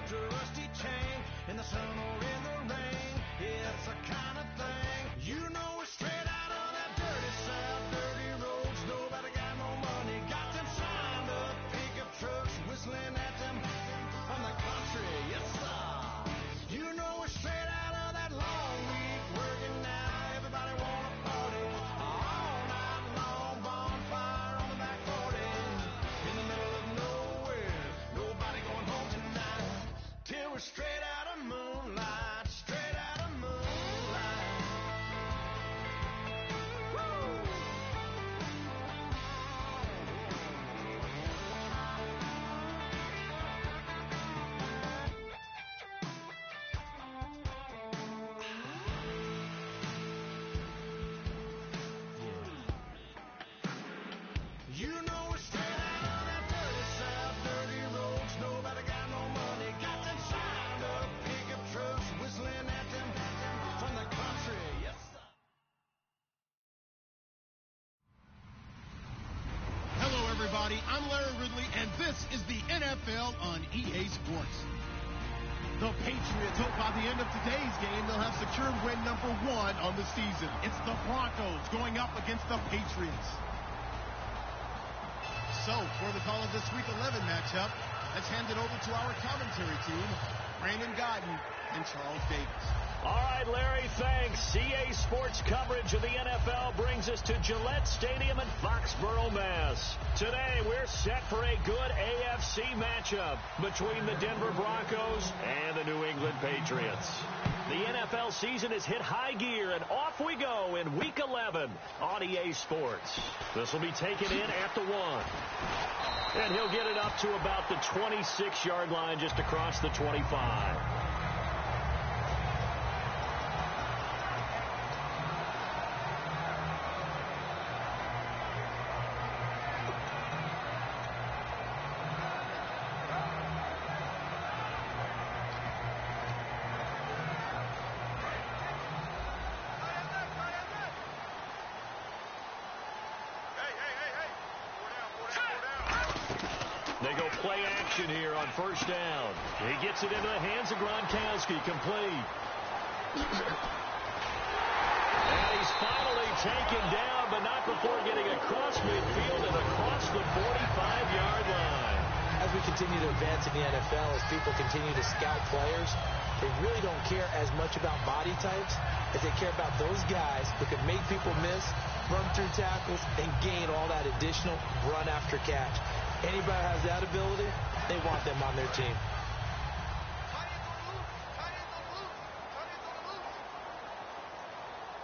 such a rusty chain. In the sun or in the rain, it's the kind of thing. You know we're straight out of that dirty south, dirty roads. Nobody got no money. Got them signed up pickup trucks, whistling at them from the country. Yes, sir. You know we're straight out of that long week working now. Everybody wanna party all night long. Bonfire on the back 40 in the middle of nowhere. Nobody going home tonight till we're straight out of moonlight. Straight out of moonlight. Woo! You know we're straight out of that dirty south, dirty roads. Nobody got no money. Got them signed up pickup trucks, whistling at them from the country. Yes, sir. Hello, everybody. I'm Larry Ridley, and this is the NFL on EA Sports. The Patriots hope by the end of today's game they'll have secured win number 1 on the season. It's the Broncos going up against the Patriots. So, for the call of this Week 11 matchup, let's hand it over to our commentary team, Brandon Godden and Charles Davis. All right, Larry, thanks. CA Sports coverage of the NFL brings us to Gillette Stadium in Foxborough, Mass. Today, we're set for a good AFC matchup between the Denver Broncos and the New England Patriots. The NFL season has hit high gear, and off we go in Week 11 on EA Sports. This will be taken in at the 1. And he'll get it up to about the 26-yard line just across the 25. They go play action here on first down. He gets it into the hands of Gronkowski, complete. And he's finally taken down, but not before getting across midfield and across the 45-yard line. As we continue to advance in the NFL, as people continue to scout players, they really don't care as much about body types as they care about those guys who can make people miss, run through tackles, and gain all that additional run after catch. Anybody has that ability, they want them on their team.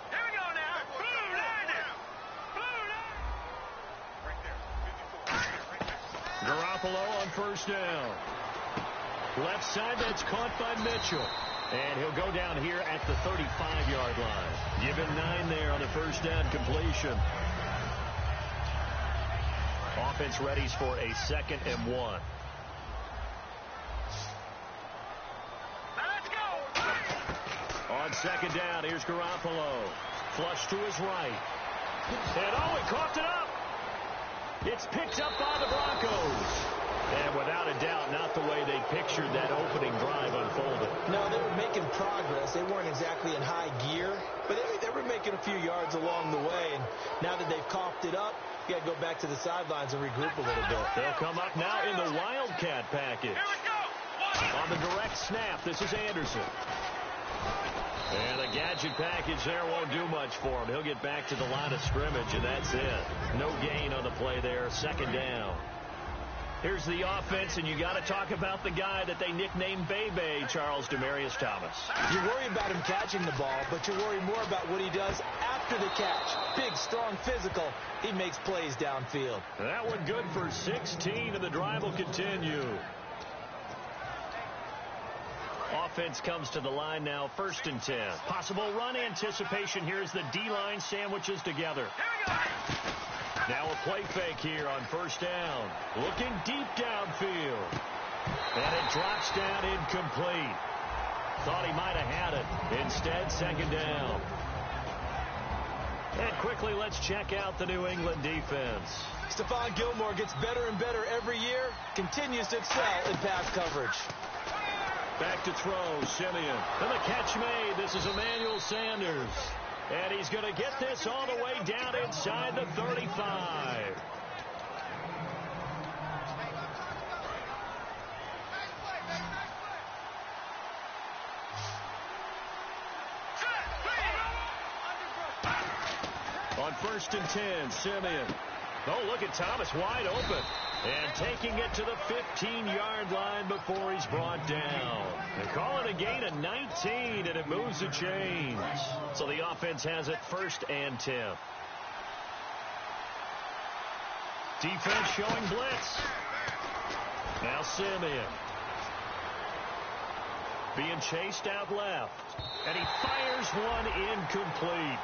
Here we go now. Garoppolo on first down. Left side, that's caught by Mitchell. And he'll go down here at the 35-yard line. Give him 9 there on the first down completion. Offense readies for a 2nd and 1. Let's go. On 2nd down, here's Garoppolo. Flush to his right. And he coughed it up. It's picked up by the Broncos. And without a doubt, not the way they pictured that opening drive unfolded. No, they were making progress. They weren't exactly in high gear, but they were making a few yards along the way. And now that they've coughed it up, you got to go back to the sidelines and regroup a little bit. They'll come up now in the Wildcat package. Here we go. On the direct snap, this is Anderson. And the gadget package there won't do much for him. He'll get back to the line of scrimmage, and that's it. No gain on the play there, 2nd down. Here's the offense, and you got to talk about the guy that they nicknamed Bebe, Charles Demaryius Thomas. You worry about him catching the ball, but you worry more about what he does after the catch. Big, strong, physical. He makes plays downfield. That one good for 16, and the drive will continue. Offense comes to the line now, 1st and 10. Possible run anticipation here as the D-line sandwiches together. Here we go. Now a play fake here on first down. Looking deep downfield. And it drops down incomplete. Thought he might have had it. Instead, 2nd down. And quickly, let's check out the New England defense. Stephon Gilmore gets better and better every year, continues to excel in pass coverage. Back to throw, Simeon. And the catch made. This is Emmanuel Sanders. And he's going to get this all the way down inside the 35. On 1st and 10, Simeon. Oh, look at Thomas wide open. And taking it to the 15-yard line before he's brought down. They call it a gain of 19, and it moves the chains. So the offense has it 1st and 10. Defense showing blitz. Now Simeon. Being chased out left. And he fires one incomplete.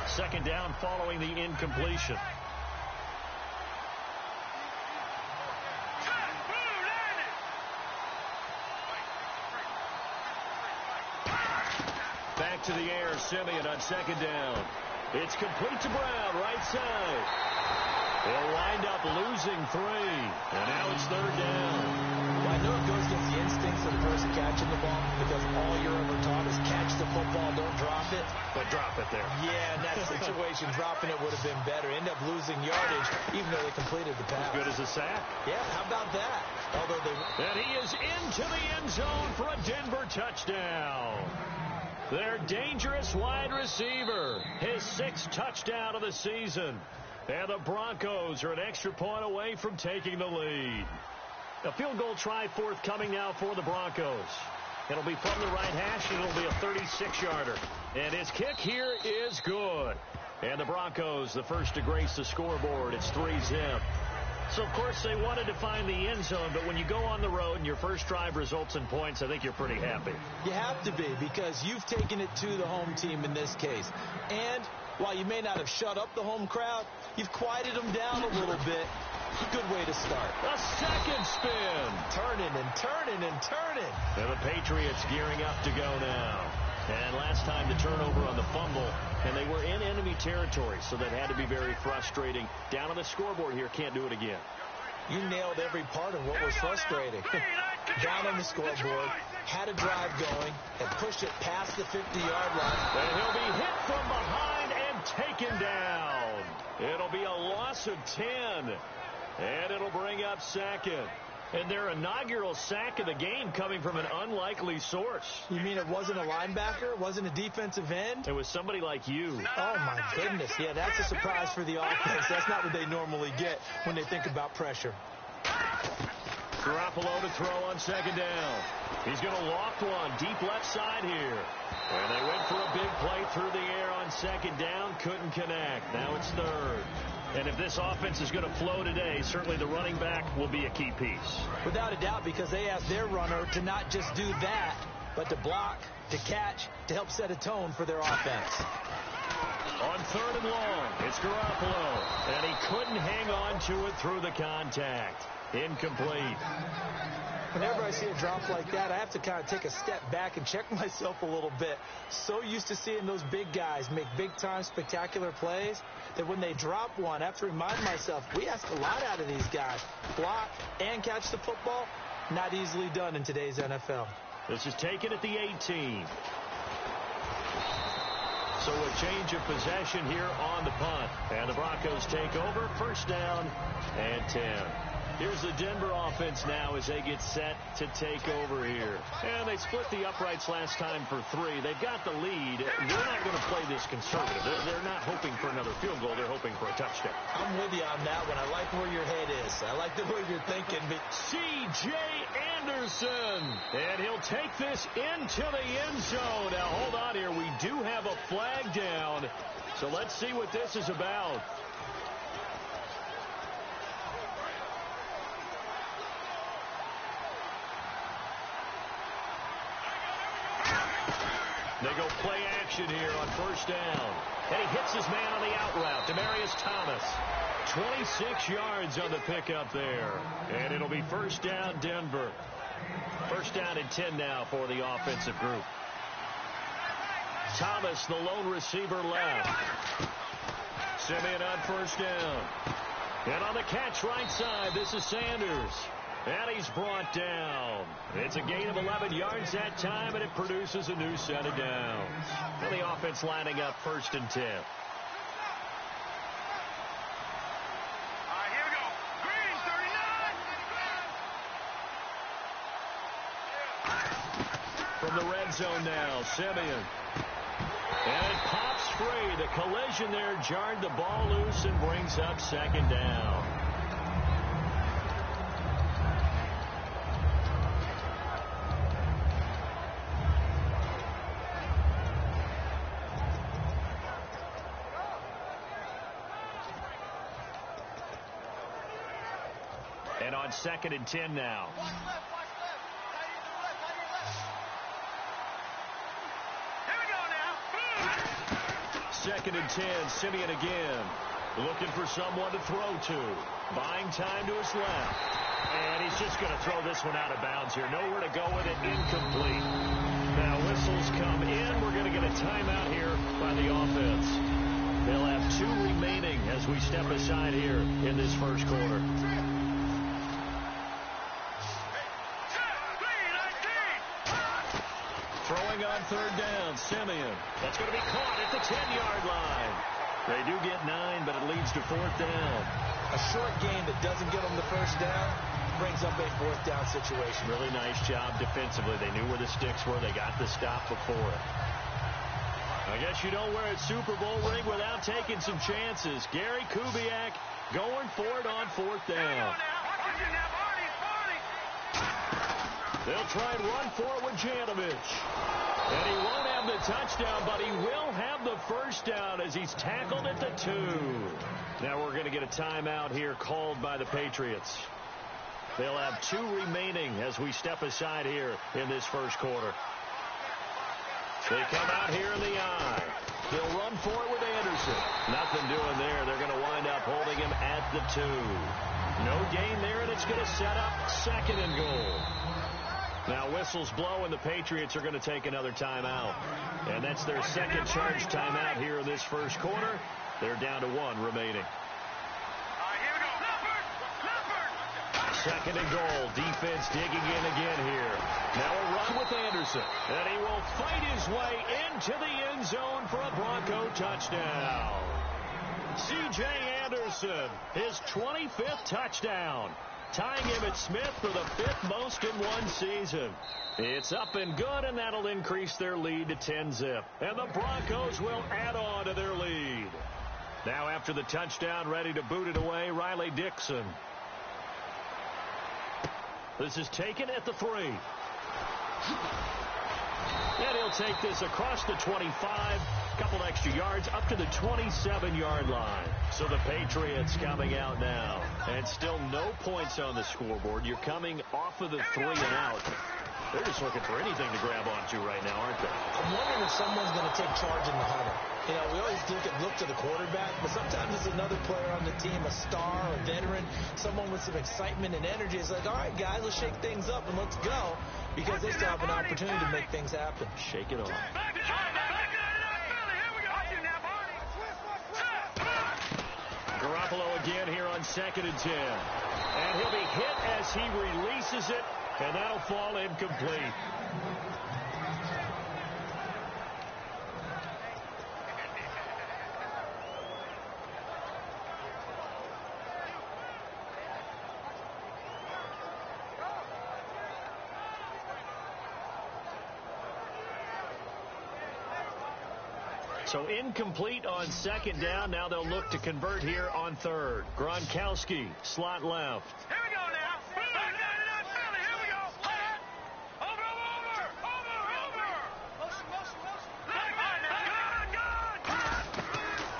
Second down following the incompletion. Back to the air, Simeon on 2nd down. It's complete to Brown, right side. They'll wind up losing 3. And now it's 3rd down. Well, I know it goes against the instincts of the person catching the ball because all you're ever taught is catch the football, don't drop it. But drop it there. Yeah, in that situation, dropping it would have been better. End up losing yardage, even though they completed the pass. As good as a sack. Yeah, how about that? Although they... And he is into the end zone for a Denver touchdown. Their dangerous wide receiver, his 6th touchdown of the season. And the Broncos are an extra point away from taking the lead. A field goal try forthcoming now for the Broncos. It'll be from the right hash, and it'll be a 36-yarder. And his kick here is good. And the Broncos, the first to grace the scoreboard. It's 3-zip. So, of course, they wanted to find the end zone, but when you go on the road and your first drive results in points, I think you're pretty happy. You have to be, because you've taken it to the home team in this case. And while you may not have shut up the home crowd, you've quieted them down a little bit. Good way to start. A second spin. Turning and turning and turning. And the Patriots gearing up to go now. And last time the turnover on the fumble, and they were in enemy territory, so that had to be very frustrating. Down on the scoreboard here, can't do it again. You nailed every part of what was frustrating. Down on the scoreboard, had a drive going, and pushed it past the 50-yard line. And he'll be hit from behind and taken down. It'll be a loss of 10. And it'll bring up 2nd. And their inaugural sack of the game coming from an unlikely source. You mean it wasn't a linebacker? It wasn't a defensive end? It was somebody like you. Oh, my goodness. Yeah, that's a surprise for the offense. That's not what they normally get when they think about pressure. Garoppolo to throw on 2nd down. He's going to loft one deep left side here. And they went for a big play through the air on 2nd down. Couldn't connect. Now it's 3rd. And if this offense is going to flow today, certainly the running back will be a key piece. Without a doubt, because they asked their runner to not just do that, but to block, to catch, to help set a tone for their offense. On 3rd and long, it's Garoppolo. And he couldn't hang on to it through the contact. Incomplete. Whenever I see a drop like that, I have to kind of take a step back and check myself a little bit. So used to seeing those big guys make big-time spectacular plays that when they drop one, I have to remind myself, we ask a lot out of these guys. Block and catch the football, not easily done in today's NFL. This is taken at the 18. So a change of possession here on the punt. And the Broncos take over. 1st down and 10. Here's the Denver offense now as they get set to take over here. And they split the uprights last time for 3. They've got the lead. They're not going to play this conservative. They're not hoping for another field goal. They're hoping for a touchdown. I'm with you on that one. I like where your head is. I like the way you're thinking. But C.J. Anderson. And he'll take this into the end zone. Now, hold on here. We do have a flag down. So let's see what this is about. They go play action here on 1st down. And he hits his man on the out route, Demaryius Thomas. 26 yards on the pickup there. And it'll be 1st down, Denver. 1st down and 10 now for the offensive group. Thomas, the lone receiver left. Simeon on 1st down. And on the catch right side, this is Sanders. And he's brought down. It's a gain of 11 yards that time, and it produces a new set of downs. And the offense lining up 1st and 10. From the red zone now, Simeon. And it pops free. The collision there jarred the ball loose and brings up 2nd down. And on 2nd and 10 now. 2nd and 10, Simeon again. Looking for someone to throw to. Buying time to his left. And he's just going to throw this one out of bounds here. Nowhere to go with it. Incomplete. Now whistles come in. We're going to get a timeout here by the offense. They'll have 2 remaining as we step aside here in this first quarter. Throwing on 3rd down, Simeon. That's going to be caught at the 10-yard line. They do get 9, but it leads to 4th down. A short game that doesn't get them the 1st down brings up a 4th down situation. Really nice job defensively. They knew where the sticks were. They got the stop before it. I guess you don't wear a Super Bowl ring without taking some chances. Gary Kubiak going for it on 4th down. They'll try and run for it with Janovich. And he won't have the touchdown, but he will have the 1st down as he's tackled at the 2. Now we're going to get a timeout here called by the Patriots. They'll have 2 remaining as we step aside here in this first quarter. They come out here in the I. They'll run for it with Anderson. Nothing doing there. They're going to wind up holding him at the 2. No gain there, and it's going to set up 2nd and goal. Now whistles blow, and the Patriots are going to take another timeout. And that's their 2nd charge timeout here in this first quarter. They're down to 1 remaining. 2nd and goal. Defense digging in again here. Now a run with Anderson. And he will fight his way into the end zone for a Bronco touchdown. C.J. Anderson, his 25th touchdown. Tying him at Smith for the 5th most in one season. It's up and good, and that'll increase their lead to 10-zip. And the Broncos will add on to their lead. Now after the touchdown, ready to boot it away, Riley Dixon. This is taken at the 3. And he'll take this across the 25. Couple extra yards up to the 27-yard line. So the Patriots coming out now. And still no points on the scoreboard. You're coming off of the 3 and out. They're just looking for anything to grab onto right now, aren't they? I'm wondering if someone's going to take charge in the huddle. You know, we always look to the quarterback, but sometimes it's another player on the team, a star, a veteran, someone with some excitement and energy. It's like, all right, guys, let's shake things up and let's go, because they still have an opportunity to make things happen. Shake it off. Garoppolo again here on 2nd and 10. And he'll be hit as he releases it, and that'll fall incomplete. So incomplete on 2nd down. Now they'll look to convert here on 3rd. Gronkowski, slot left. Here we go now. Here we go. Over.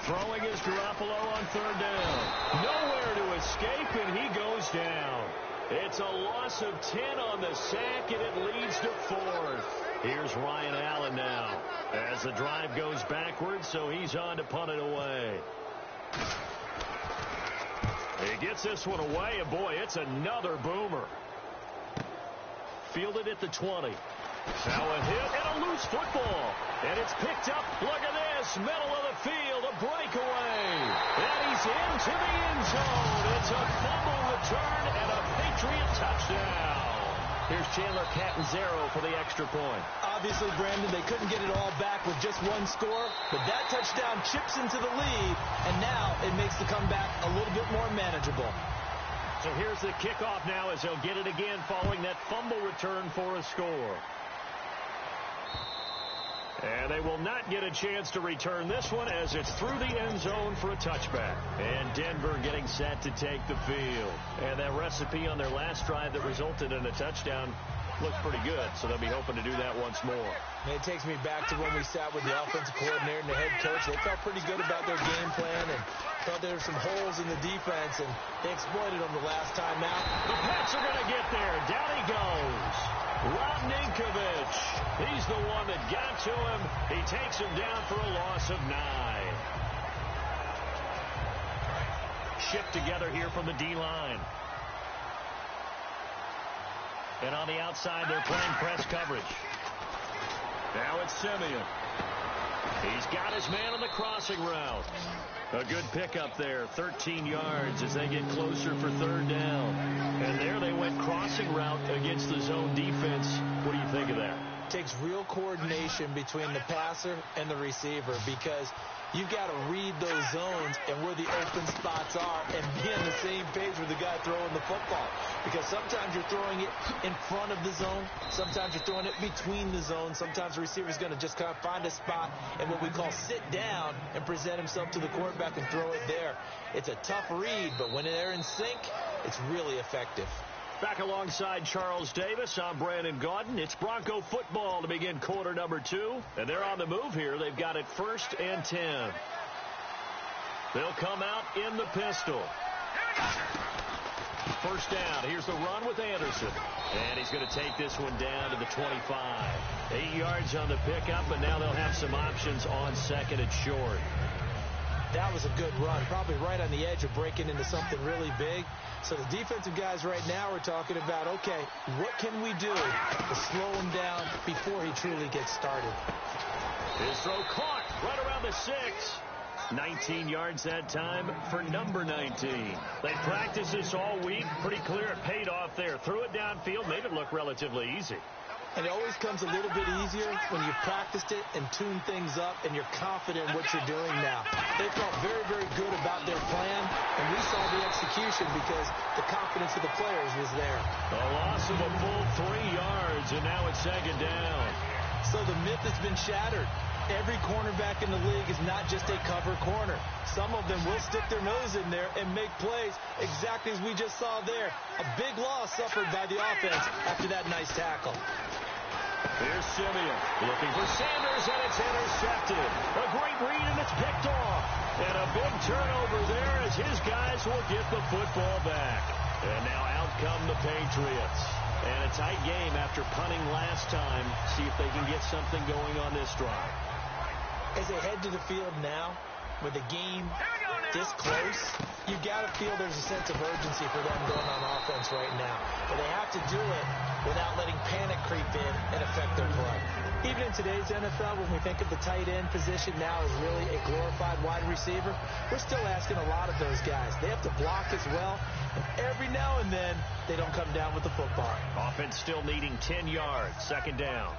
Throwing is Garoppolo on 3rd down. Nowhere to escape, and he goes down. It's a loss of 10 on the sack, and it leads to 4th. Here's Ryan Allen now as the drive goes backwards, so he's on to punt it away. He gets this one away, and boy, it's another boomer. Fielded at the 20. Now a hit and a loose football. And it's picked up. Look at this. this middle of the field, a breakaway. And he's into the end zone. It's a fumble return and a Patriot touchdown. Here's Chandler Catanzaro for the extra point. Obviously, Brandon, they couldn't get it all back with just one score, but that touchdown chips into the lead, and now it makes the comeback a little bit more manageable. So here's the kickoff now as they'll get it again following that fumble return for a score. And they will not get a chance to return this one as it's through the end zone for a touchback. And Denver getting set to take the field. And that recipe on their last drive that resulted in a touchdown looks pretty good, so they'll be hoping to do that once more. And it takes me back to when we sat with the offensive coordinator and the head coach. They felt pretty good about their game plan and thought there were some holes in the defense, and they exploited them the last time out. The Pats are going to get there. Down he goes. Rob Ninkovich. He's the one that got to him. He takes him down for a loss of 9. Shift together here from the D-line. And on the outside, they're playing press coverage. Now it's Simeon. He's got his man on the crossing route. A good pickup there, 13 yards as they get closer for third down. And there they went crossing route against the zone defense. What do you think of that? It takes real coordination between the passer and the receiver because you've got to read those zones and where the open spots are and be on the same page with the guy throwing the football. Because sometimes you're throwing it in front of the zone. Sometimes you're throwing it between the zones. Sometimes the receiver's going to just kind of find a spot and what we call sit down and present himself to the quarterback and throw it there. It's a tough read, but when they're in sync, it's really effective. Back alongside Charles Davis, I'm Brandon Gaudin. It's Bronco football to begin quarter number 2. And they're on the move here. They've got it 1st and 10. They'll come out in the pistol. First down. Here's the run with Anderson. And he's going to take this one down to the 25. 8 yards on the pickup, and now they'll have some options on second and short. That was a good run, probably right on the edge of breaking into something really big. So the defensive guys right now are talking about, okay, what can we do to slow him down before he truly gets started? His throw caught right around the 6. 19 yards that time for number 19. They practiced this all week. Pretty clear it paid off there. Threw it downfield, made it look relatively easy. And it always comes a little bit easier when you've practiced it and tuned things up and you're confident in what you're doing now. They felt very, very good about their plan, and we saw the execution because the confidence of the players was there. A loss of a full 3 yards, and now it's second down. So the myth has been shattered. Every cornerback in the league is not just a cover corner. Some of them will stick their nose in there and make plays exactly as we just saw there. A big loss suffered by the offense after that nice tackle. Here's Simeon looking for Sanders, and it's intercepted. A great read, and it's picked off. And a big turnover there as his guys will get the football back. And now out come the Patriots. And a tight game after punting last time. See if they can get something going on this drive. As they head to the field now, with the game this close, you got to feel there's a sense of urgency for them going on offense right now. But they have to do it without letting panic creep in and affect their play. Even in today's NFL, when we think of the tight end position now as really a glorified wide receiver, we're still asking a lot of those guys. They have to block as well, and every now and then, they don't come down with the football. Offense still needing 10 yards. Second down.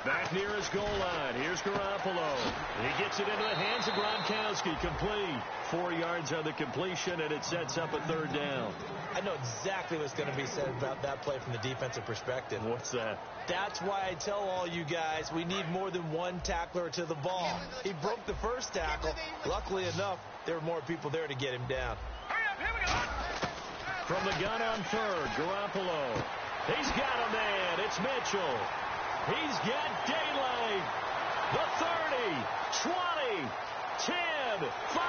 Back near his goal line. Here's Garoppolo. He gets it into the hands of Gronkowski. Complete. 4 yards on the completion, and it sets up a third down. I know exactly what's going to be said about that play from the defensive perspective. What's that? That's why I tell all you guys we need more than one tackler to the ball. He broke the first tackle. Luckily enough, there were more people there to get him down. From the gun on third, Garoppolo. He's got a man. It's Mitchell. He's got daylight. The 30, 20, 10, 5,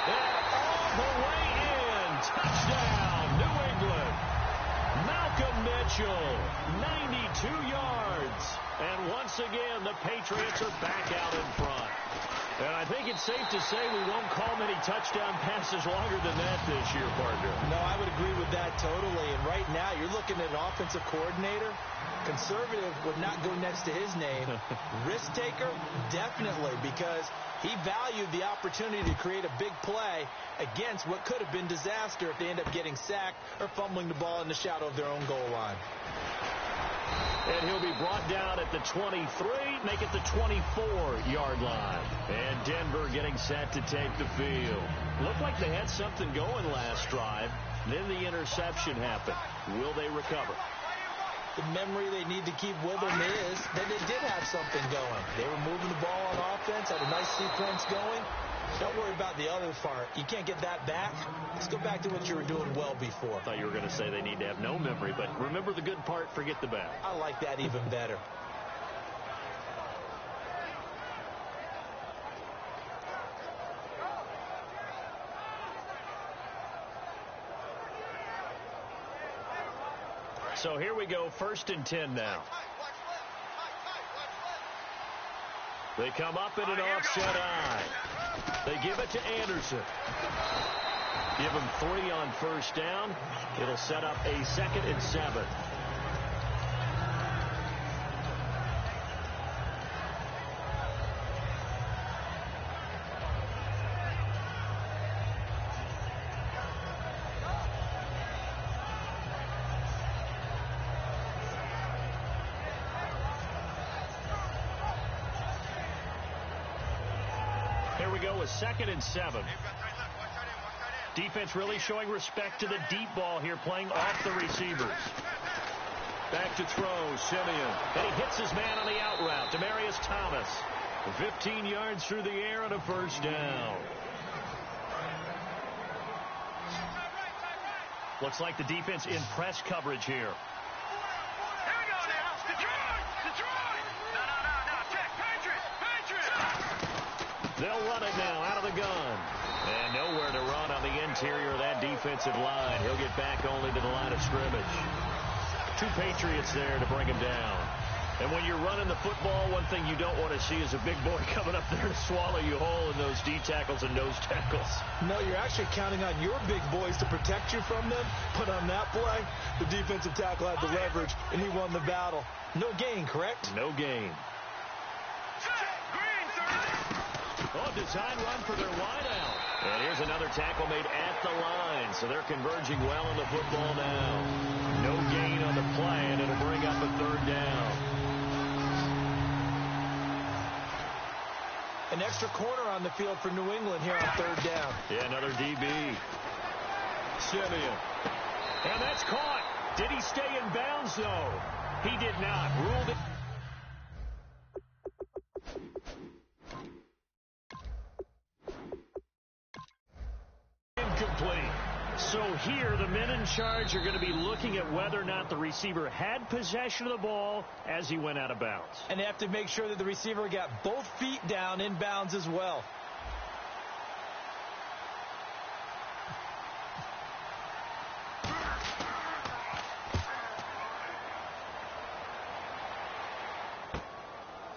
and all the way in. Touchdown, New England. Malcolm Mitchell, 92 yards. And once again, the Patriots are back out in front. And I think it's safe to say we won't call many touchdown passes longer than that this year, partner. No, I would agree with that totally. And right now, you're looking at an offensive coordinator. Conservative would not go next to his name. Risk taker, definitely, because he valued the opportunity to create a big play against what could have been disaster if they end up getting sacked or fumbling the ball in the shadow of their own goal line. And he'll be brought down at the 23, make it the 24-yard line. And Denver getting set to take the field. Looked like they had something going last drive. Then the interception happened. Will they recover? The memory they need to keep with them is that they did have something going. They were moving the ball on offense, had a nice sequence going. Don't worry about the other part. You can't get that back. Let's go back to what you were doing well before. I thought you were going to say they need to have no memory, but remember the good part, forget the bad. I like that even better. So here we go, 1st and 10 now. They come up in an offset eye. They give it to Anderson. Give him 3 on 1st down. It'll set up a 2nd and 7. Here we go with 2nd and 7. Defense really showing respect to the deep ball here, playing off the receivers. Back to throw, Simeon. And he hits his man on the out route, Demaryius Thomas. 15 yards through the air on a 1st down. Looks like the defense in press coverage here. Here we go now. Detroit! Detroit! No. Check. Patriots! They'll run it now out of the gun. And nowhere to run on the interior of that defensive line. He'll get back only to the line of scrimmage. 2 Patriots there to bring him down. And when you're running the football, one thing you don't want to see is a big boy coming up there to swallow you whole in those D tackles and nose tackles. No, you're actually counting on your big boys to protect you from them. But on that play, the defensive tackle had the leverage, and he won the battle. No gain, correct? No gain. Oh, design run for their wideout. And here's another tackle made at the line. So they're converging well on the football now. No gain on the play, and it'll bring up a 3rd down. An extra corner on the field for New England here on 3rd down. Yeah, another DB. Simeon. And that's caught. Did he stay in bounds, though? He did not. Ruled it. Incomplete. So here, the men in charge are going to be looking at whether or not the receiver had possession of the ball as he went out of bounds. And they have to make sure that the receiver got both feet down in bounds as well.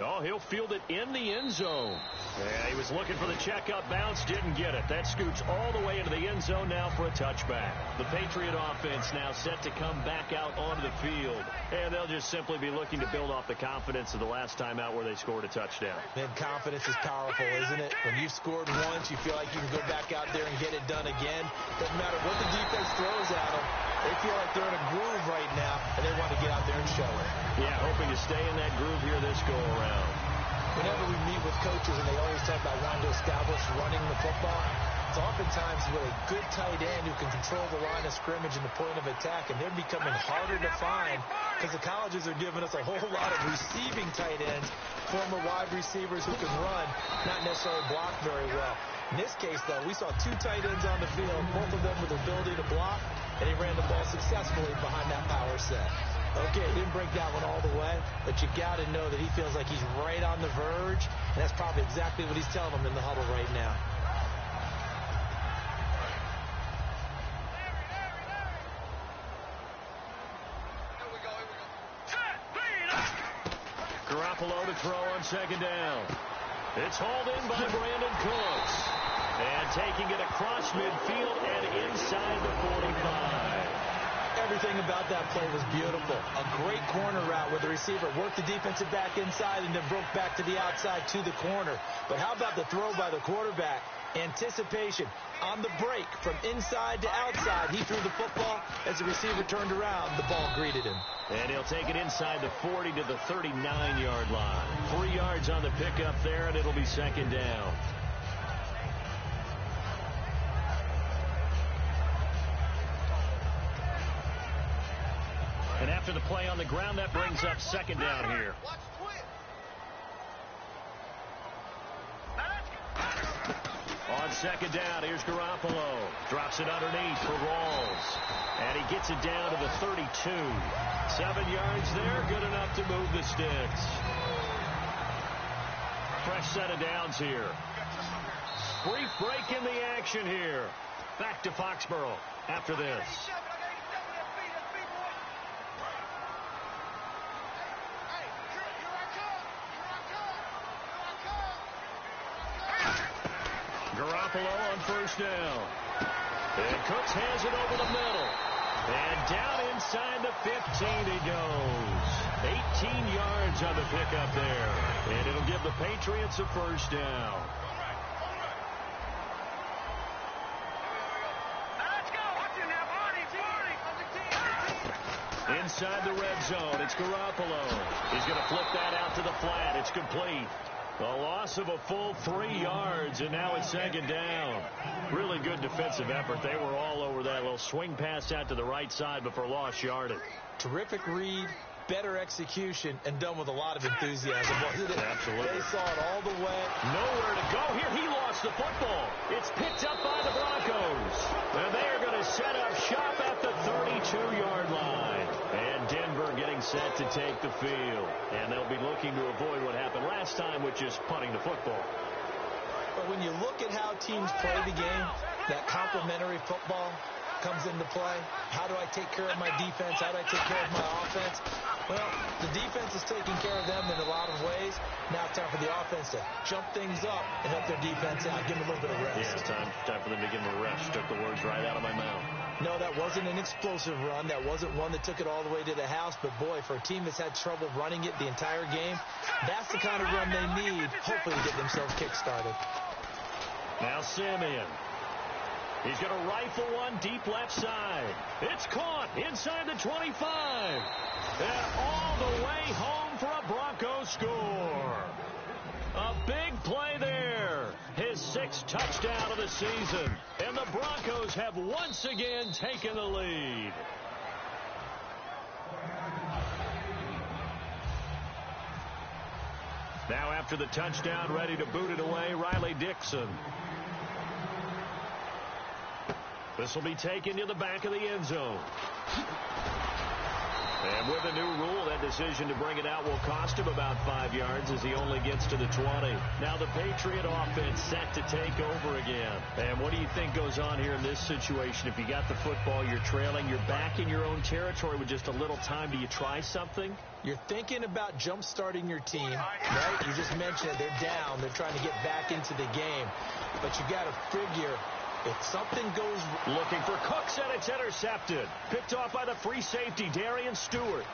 Oh, he'll field it in the end zone. Yeah, he was looking for the check-up bounce, didn't get it. That scoots all the way into the end zone now for a touchback. The Patriot offense now set to come back out onto the field. And they'll just simply be looking to build off the confidence of the last time out where they scored a touchdown. Man, confidence is powerful, isn't it? When you've scored once, you feel like you can go back out there and get it done again. Doesn't matter what the defense throws at them. They feel like they're in a groove right now, and they want to get out there and show it. Yeah, hoping to stay in that groove here this go-around. Whenever we meet with coaches, and they always talk about wanting to establish running the football, it's oftentimes with a good tight end who can control the line of scrimmage and the point of attack, and they're becoming harder to find because the colleges are giving us a whole lot of receiving tight ends, former wide receivers who can run, not necessarily block very well. In this case, though, we saw 2 tight ends on the field, both of them with the ability to block, and he ran the ball successfully behind that power set. Okay, didn't break that one all the way, but you got to know that he feels like he's right on the verge, and that's probably exactly what he's telling them in the huddle right now. Garoppolo to throw on 2nd down. It's hauled in by Brandon Cooks. And taking it across midfield and inside the 45. Everything about that play was beautiful. A great corner route where the receiver worked the defensive back inside and then broke back to the outside to the corner. But how about the throw by the quarterback? Anticipation on the break from inside to outside. He threw the football. As the receiver turned around, the ball greeted him. And he'll take it inside the 40 to the 39-yard line. 3 yards on the pickup there, and it'll be second down. And after the play on the ground, that brings up second down here. On second down, here's Garoppolo. Drops it underneath for Rawls. And he gets it down to the 32. 7 yards there, good enough to move the sticks. Fresh set of downs here. Brief break in the action here. Back to Foxborough after this. Garoppolo on first down. And Cooks has it over the middle. And down inside the 15 he goes. 18 yards on the pickup there. And it'll give the Patriots a first down. Inside the red zone, it's Garoppolo. He's going to flip that out to the flat. It's complete. A loss of a full 3 yards, and now it's second down. Really good defensive effort. They were all over that little swing pass out to the right side before lost yardage. Terrific read, better execution, and done with a lot of enthusiasm, wasn't it? Absolutely. They saw it all the way. Nowhere to go here. He lost the football. It's picked up by the Broncos. And they are going to set up shop at the 32-yard line. And Denver getting set to take the field. And they'll be looking to avoid what happened last time, which is punting the football. But when you look at how teams play the game, that complementary football comes into play. How do I take care of my defense? How do I take care of my offense? Well, the defense is taking care of them in a lot of ways. Now it's time for the offense to jump things up and help their defense out. Give them a little bit of rest. Yeah, it's time for them to give them a rest. Took the words right out of my mouth. No, that wasn't an explosive run. That wasn't one that took it all the way to the house. But, boy, for a team that's had trouble running it the entire game, that's the kind of run they need, hopefully, to get themselves kick-started. Now Simeon. He's going to rifle one deep left side. It's caught inside the 25. And all the way home for a Broncos score. A big play there. His 6th touchdown of the season. And the Broncos have once again taken the lead. Now after the touchdown, ready to boot it away, Riley Dixon. This will be taken to the back of the end zone. And with a new rule, that decision to bring it out will cost him about 5 yards as he only gets to the 20. Now the Patriot offense set to take over again. And what do you think goes on here in this situation? If you got the football, you're trailing, you're back in your own territory with just a little time. Do you try something? You're thinking about jump-starting your team, right? You just mentioned it. They're down. They're trying to get back into the game. But you got to figure if something goes... Looking for Cooks, and it's intercepted. Picked off by the free safety, Darian Stewart.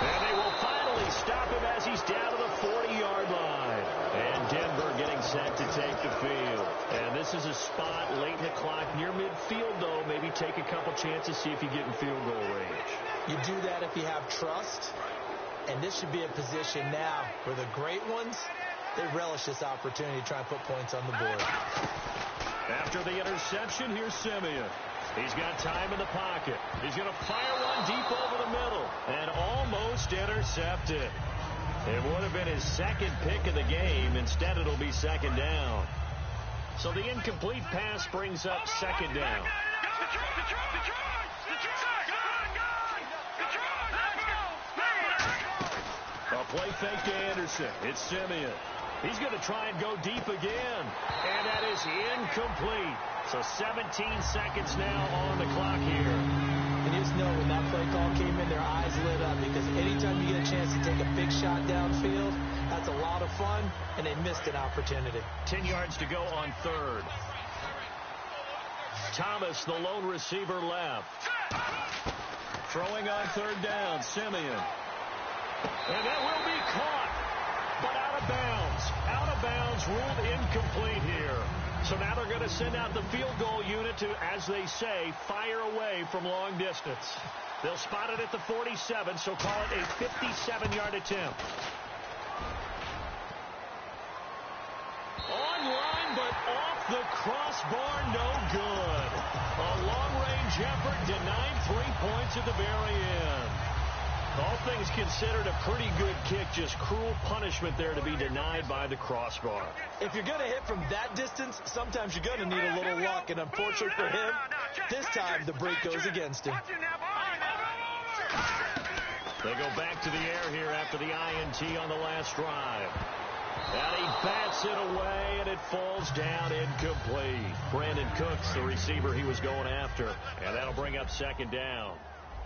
And they will finally stop him as he's down to the 40-yard line. And Denver getting set to take the field. And this is a spot late in the clock near midfield, though. Maybe take a couple chances, see if you get in field goal range. You do that if you have trust. And this should be a position now where the great ones... they relish this opportunity to try and put points on the board. After the interception, here's Simeon. He's got time in the pocket. He's going to fire one deep over the middle. And almost intercepted. It would have been his 2nd pick of the game. Instead, it'll be second down. So the incomplete pass brings up second down. A play fake to Anderson. It's Simeon. He's going to try and go deep again. And that is incomplete. So 17 seconds now on the clock here. And you just know when that play call came in, their eyes lit up. Because anytime you get a chance to take a big shot downfield, fun, and they missed an opportunity. 10 yards to go on third. Thomas, the lone receiver, left. Throwing on third down, Simeon. And that will be caught, but out of bounds. Out of bounds, ruled incomplete here. So now they're going to send out the field goal unit to, as they say, fire away from long distance. They'll spot it at the 47, so call it a 57-yard attempt. Online, but off the crossbar, no good. A long-range effort denied 3 points at the very end. All things considered, a pretty good kick, just cruel punishment there to be denied by the crossbar. If you're going to hit from that distance, sometimes you're going to need a little luck, and unfortunately for him, this time the break goes against him. They go back to the air here after the INT on the last drive. And he bats it away, and it falls down incomplete. Brandon Cooks, the receiver he was going after, and that'll bring up second down.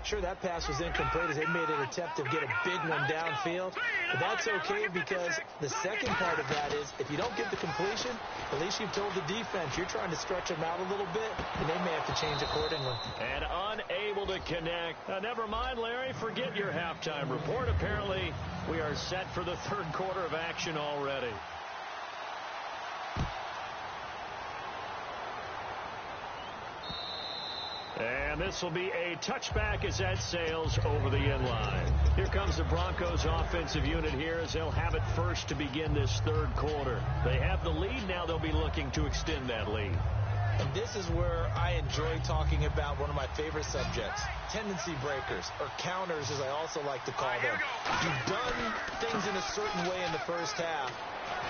Sure, that pass was incomplete as they made an attempt to get a big one downfield. But that's okay because the second part of that is if you don't get the completion, at least you've told the defense you're trying to stretch them out a little bit, and they may have to change accordingly. And unable to connect. Never mind, Larry. Forget your halftime report. Apparently, we are set for the third quarter of action already. And this will be a touchback as that sails over the end line. Here comes the Broncos offensive unit here as they'll have it first to begin this third quarter. They have the lead. Now they'll be looking to extend that lead. And this is where I enjoy talking about one of my favorite subjects, tendency breakers, or counters as I also like to call them. You've done things in a certain way in the first half,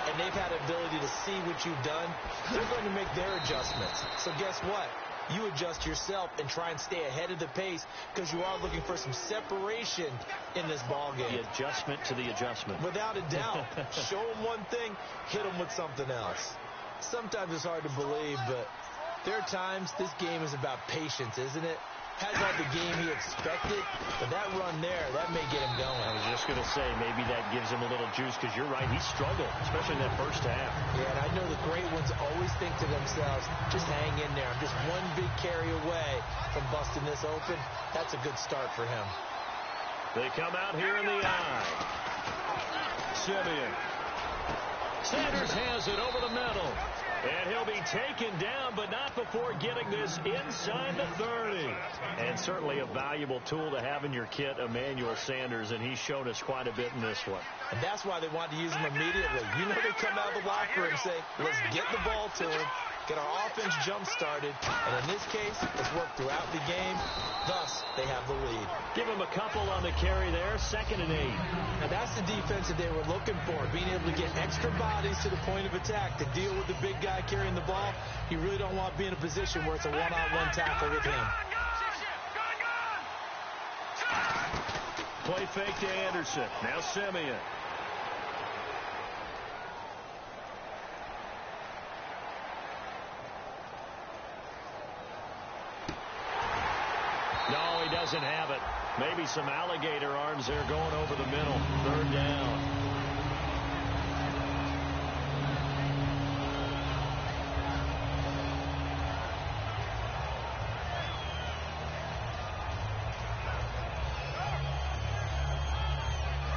and they've had the ability to see what you've done. They're going to make their adjustments. So guess what? You adjust yourself and try and stay ahead of the pace because you are looking for some separation in this ball game. The adjustment to the adjustment. Without a doubt. Show them one thing, hit them with something else. Sometimes it's hard to believe, but there are times this game is about patience, isn't it? Has all the game he expected, but that run there, that may get him going. I was just going to say, maybe that gives him a little juice because you're right, he struggled, especially in that first half. Yeah, and I know the great ones always think to themselves, just hang in there. I'm just one big carry away from busting this open. That's a good start for him. They come out here in the eye. Simeon. Sanders has it over the middle. And he'll be taken down, but not before getting this inside the 30. And certainly a valuable tool to have in your kit, Emmanuel Sanders, and he's shown us quite a bit in this one. And that's why they want to use him immediately. You know they come out of the locker room and say, let's get the ball to him, get our offense jump-started, and in this case, it's worked throughout the game. Thus, they have the lead. Give him a couple on the carry there, 2nd and 8. Now, that's the defense that they were looking for, being able to get extra bodies to the point of attack to deal with the big guy carrying the ball. You really don't want to be in a position where it's a one-on-one tackle with him. Play fake to Anderson. Now Simeon. No, he doesn't have it. Maybe some alligator arms there going over the middle. 3rd down.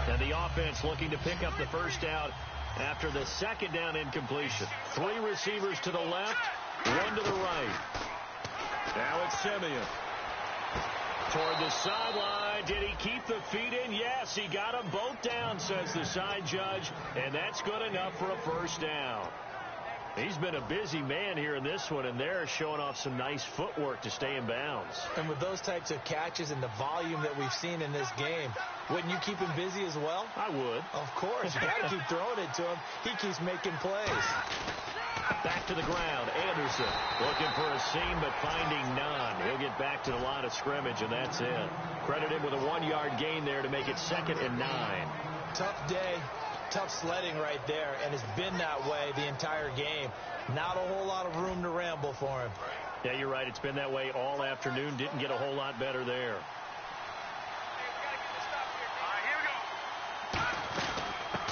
And the offense looking to pick up the first down after the 2nd down incompletion. 3 receivers to the left, 1 to the right. Now it's Simeon. Toward the sideline. Did he keep the feet in? Yes, he got them both down, says the side judge. And that's good enough for a first down. He's been a busy man here in this one, and they're showing off some nice footwork to stay in bounds. And with those types of catches and the volume that we've seen in this game, wouldn't you keep him busy as well? I would. Of course. You got to keep throwing it to him. He keeps making plays. Back to the ground. Anderson looking for a seam, but finding none. He'll get back to the line of scrimmage, and that's it. Credit him with a 1-yard gain there to make it 2nd and 9. Tough day. Tough sledding right there, and it's been that way the entire game. Not a whole lot of room to ramble for him. Yeah, you're right. It's been that way all afternoon. Didn't get a whole lot better there.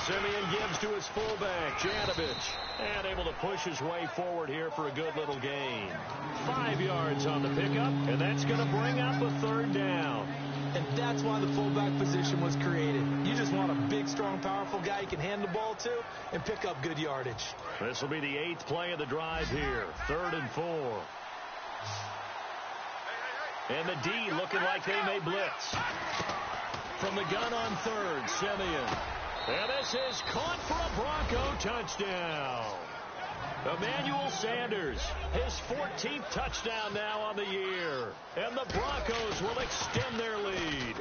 Simeon gives to his fullback, Janovich, and able to push his way forward here for a good little gain. 5 yards on the pickup, and that's going to bring up a third down. And that's why the fullback position was created. You just want a big, strong, powerful guy you can hand the ball to and pick up good yardage. This will be the 8th play of the drive here. 3rd and 4. And the D looking like they may blitz. From the gun on 3rd, Simeon. And this is caught for a Bronco touchdown. Emmanuel Sanders, his 14th touchdown now on the year. And the Broncos will extend their lead.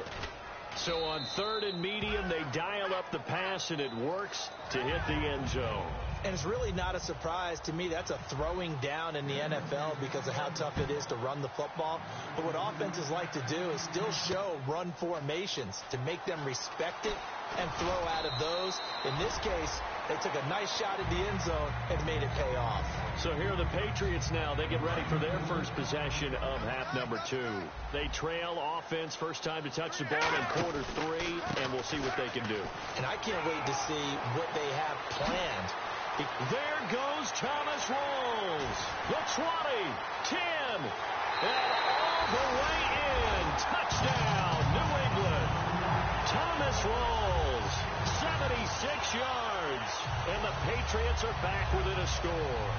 So on 3rd and medium, they dial up the pass, and it works to hit the end zone. And it's really not a surprise to me. That's a throwing down in the NFL because of how tough it is to run the football. But what offenses like to do is still show run formations to make them respect it and throw out of those. In this case, they took a nice shot at the end zone and made it pay off. So here are the Patriots now. They get ready for their first possession of half number 2. They trail offense, first time to touch the ball in quarter 3, and we'll see what they can do. And I can't wait to see what they have planned. There goes Thomas Rawls. The 20, 10, and all the way in. Touchdown, New England. Thomas Rawls, 76 yards. And the Patriots are back within a score.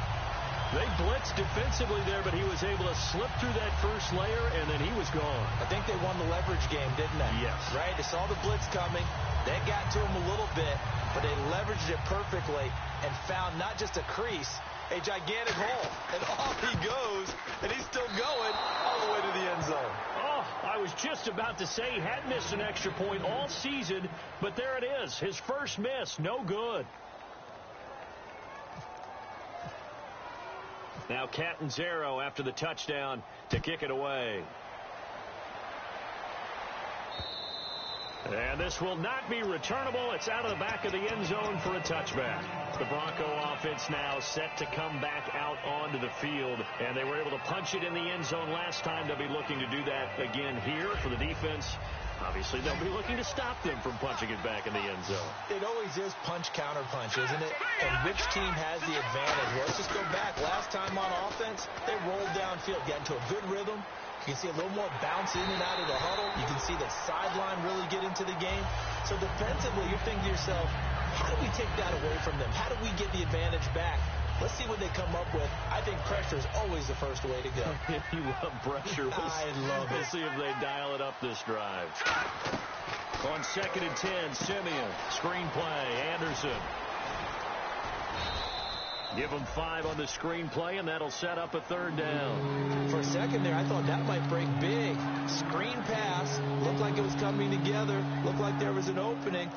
They blitzed defensively there, but he was able to slip through that first layer, and then he was gone. I think they won the leverage game, didn't they? Yes. Right? They saw the blitz coming. They got to him a little bit, but they leveraged it perfectly and found not just a crease, a gigantic hole. And off he goes, and he's still going all the way to the end zone. Oh, I was just about to say he had missed an extra point all season, but there it is. His first miss, no good. Now Catanzaro after the touchdown to kick it away. And this will not be returnable. It's out of the back of the end zone for a touchback. The Bronco offense now set to come back out onto the field. And they were able to punch it in the end zone last time. They'll be looking to do that again here for the defense. Obviously, they'll be looking to stop them from punching it back in the end zone. It always is punch, counter punch, isn't it? And which team has the advantage? Well, let's just go back. Last time on offense, they rolled downfield, got into a good rhythm. You can see a little more bounce in and out of the huddle. You can see the sideline really get into the game. So defensively, you're thinking to yourself, how do we take that away from them? How do we get the advantage back? Let's see what they come up with. I think pressure is always the first way to go. You love pressure. I love it. We'll see if they dial it up this drive. On 2nd and 10, Simeon. Screen play, Anderson. Give them 5 on the screen play, and that'll set up a 3rd down. For a second there, I thought that might break big. Screen pass. Looked like it was coming together. Looked like there was an opening.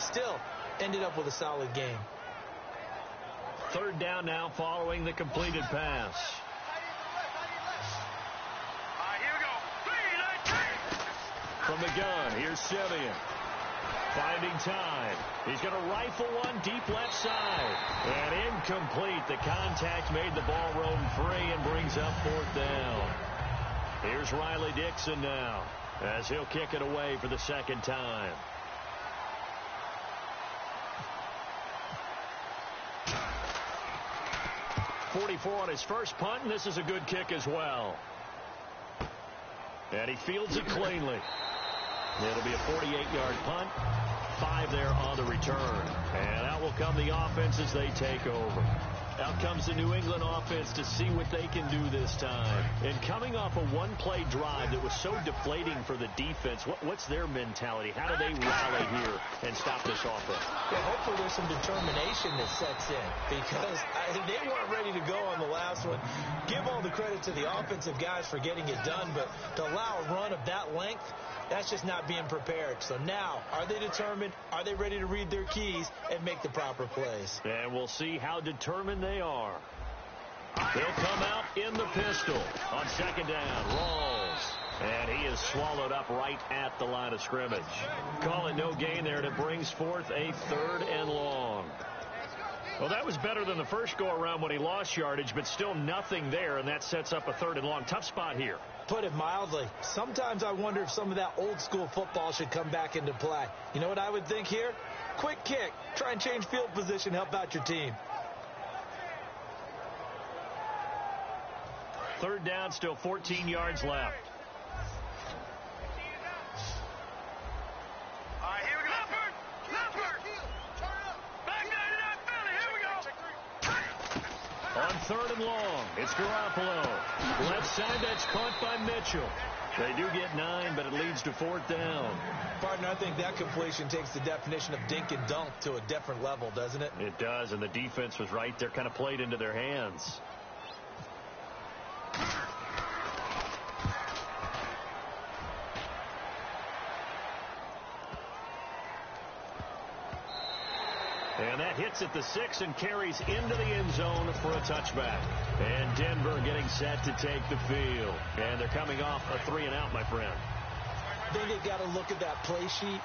Still, ended up with a solid game. 3rd down now following the completed pass. From the gun, here's Simeon. Finding time. He's going to rifle one deep left side. And incomplete. The contact made the ball roam free and brings up 4th down. Here's Riley Dixon now as he'll kick it away for the 2nd time. .44 on his first punt, and this is a good kick as well. And he fields it cleanly. It'll be a 48-yard punt. 5 there on the return. And out will come the offense as they take over. Out comes the New England offense to see what they can do this time. And coming off a one-play drive that was so deflating for the defense, what's their mentality? How do they rally here and stop this offense? Well, hopefully there's some determination that sets in because they weren't ready to go on the last one. Give all the credit to the offensive guys for getting it done, but to allow a run of that length, that's just not being prepared. So now, are they determined? Are they ready to read their keys and make the proper plays? And we'll see how determined they are. They'll come out in the pistol on 2nd down. Rawls. And he is swallowed up right at the line of scrimmage. Call it no gain there, and it brings forth a 3rd and long. Well, that was better than the first go-around when he lost yardage, but still nothing there, and that sets up a 3rd and long. Tough spot here. Put it mildly. Sometimes I wonder if some of that old-school football should come back into play. You know what I would think here? quick kick. Try and change field position, help out your team. Third down, still 14 yards left. All right, here we go. Leopard. Back 99 Philly. Here we go. On third and long, it's Garoppolo. Left side, that's caught by Mitchell. They do get 9, but it leads to fourth down. Partner, I think that completion takes the definition of dink and dunk to a different level, doesn't it? It does, and the defense was right there, kind of played into their hands. And that hits at the 6 and carries into the end zone for a touchback. And Denver getting set to take the field. And they're coming off a 3-and-out, my friend. I think they've got to look at that play sheet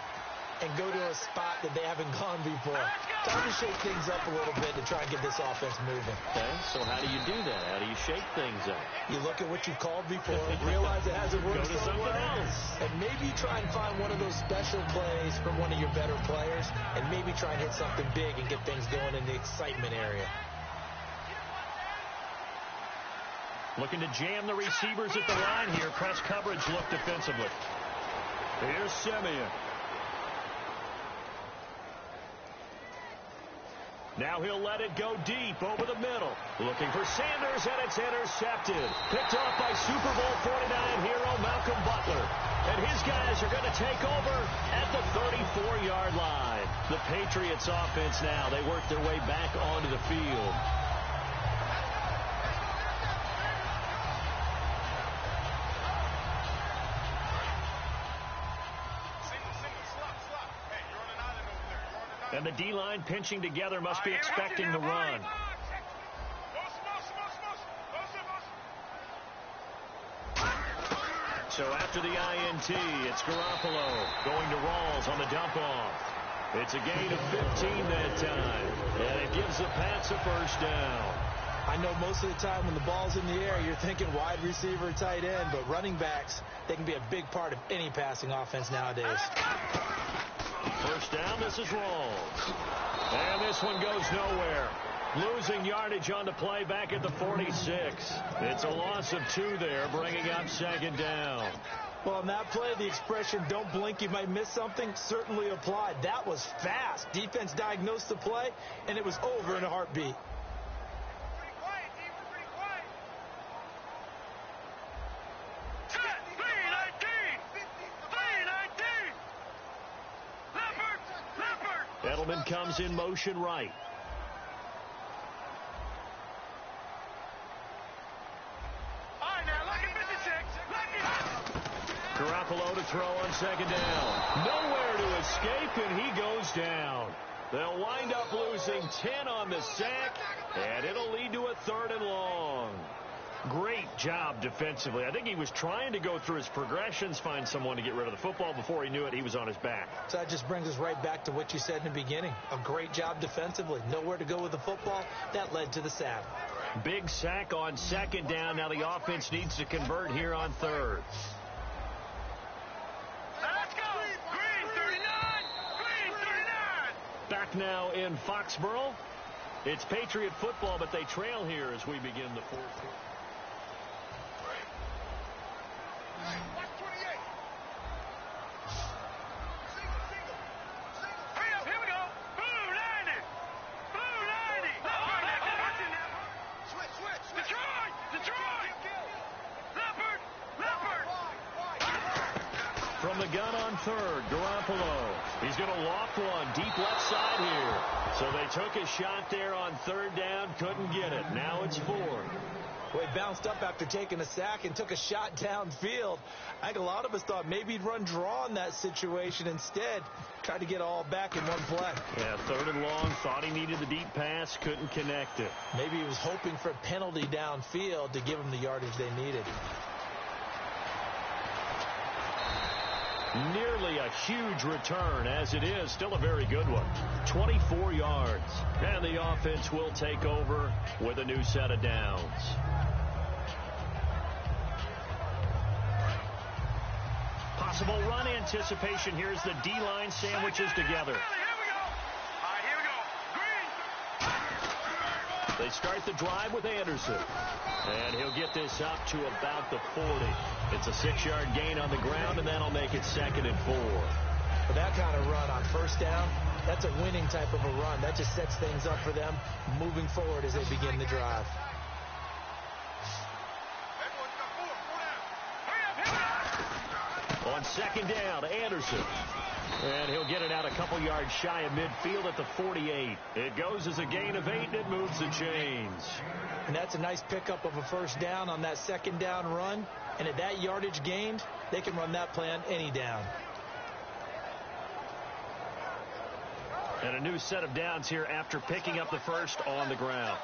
and go to a spot that they haven't gone before. Time to shake things up a little bit to try and get this offense moving. Okay, so how do you do that? How do you shake things up? You look at what you've called before, realize it hasn't worked Go to so something well, else. and maybe try and find one of those special plays from one of your better players, and maybe try and hit something big and get things going in the excitement area. Looking to jam the receivers at the line here. Press coverage look defensively. Here's Simeon. Now he'll let it go deep over the middle. Looking for Sanders, and it's intercepted. Picked off by Super Bowl 49 hero Malcolm Butler. And his guys are going to take over at the 34-yard line. The Patriots offense now, they work their way back onto the field. And the D-line pinching together must be expecting the run. So after the INT, it's Garoppolo going to Rawls on the dump-off. It's a gain of 15 that time, and it gives the Pats a first down. I know most of the time when the ball's in the air, you're thinking wide receiver, tight end, but running backs, they can be a big part of any passing offense nowadays. First down, this is Rawls. And this one goes nowhere. Losing yardage on the play back at the 46. It's a loss of 2 there, bringing up second down. Well, on that play, the expression, don't blink, you might miss something, certainly applied. That was fast. Defense diagnosed the play, and it was over in a heartbeat. Edelman comes in motion right. Garoppolo to throw on second down. Nowhere to escape, and he goes down. They'll wind up losing 10 on the sack, and it'll lead to a 3rd and long. Great job defensively. I think he was trying to go through his progressions, find someone to get rid of the football. Before he knew it, he was on his back. So that just brings us right back to what you said in the beginning. A great job defensively. Nowhere to go with the football. That led to the sack. Big sack on second down. Now the offense needs to convert here on 3rd. Let's go! Green 39! Green 39! Back now in Foxborough. It's Patriot football, but they trail here as we begin the 4th quarter. Here we go. Blue 90. Blue 90. Switch. Detroit. Leopard. From the gun on 3rd, Garoppolo. He's going to loft one deep left side here. So they took a shot there on 3rd down, couldn't get it. Now it's 4th. Well, he bounced up after taking a sack and took a shot downfield. I think a lot of us thought maybe he'd run draw in that situation. Instead, tried to get all back in one play. Yeah, 3rd and long, thought he needed the deep pass, couldn't connect it. Maybe he was hoping for a penalty downfield to give him the yardage they needed. Nearly a huge return, as it is. Still a very good one. 24 yards. And the offense will take over with a new set of downs. Possible run anticipation. Here's the D-line sandwiches together. Here we go. They start the drive with Anderson. And he'll get this up to about the 40. It's a 6-yard gain on the ground, and that'll make it 2nd and 4. For that kind of run on first down, that's a winning type of a run. That just sets things up for them moving forward as they begin the drive. On 2nd down, Anderson. And he'll get it out a couple yards shy of midfield at the 48. It goes as a gain of 8, and it moves the chains. And that's a nice pickup of a first down on that 2nd down run. And at that yardage gained, they can run that play on any down. And a new set of downs here after picking up the first on the ground.